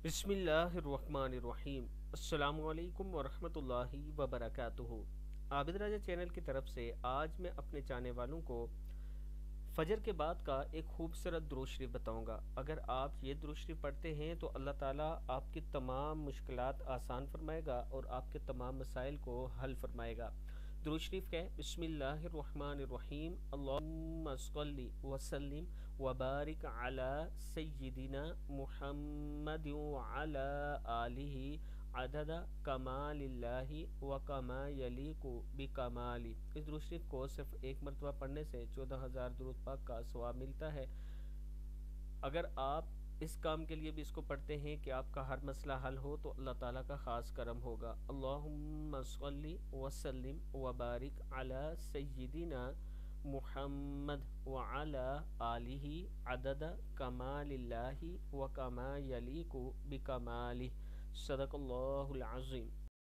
بسم اللہ الرحمن الرحیم۔ السلام علیکم ورحمۃ اللہ وبرکاتہ۔ عابد راجہ چینل کی طرف سے آج میں اپنے چاہنے والوں کو فجر کے بعد کا ایک خوبصورت درود شریف بتاؤں گا۔ اگر آپ یہ درود شریف پڑھتے ہیں تو اللہ تعالیٰ آپ کی تمام مشکلات آسان فرمائے گا اور آپ کے تمام مسائل کو حل فرمائے گا۔ درود شریف کہ بسم اللہ الرحمن الرحیم، اللہم صلی وسلم وبارک علی سیدنا محمد وعلی آلہ عدد کمال اللہ و کما یلیق بکمالی۔ اس درود شریف کو صرف ایک مرتبہ پڑھنے سے 14,000 درود پاک کا ثواب ملتا ہے۔ اگر آپ اس کام کے لیے بھی اس کو پڑھتے ہیں کہ آپ کا ہر مسئلہ حل ہو تو اللہ تعالیٰ کا خاص کرم ہوگا۔ اللہم صلی وسلم وبارک علی سیدنا محمد وعلی آلہ عدد کمال اللہ و کما یلیق بکمالہ۔ صدق اللہ العظیم۔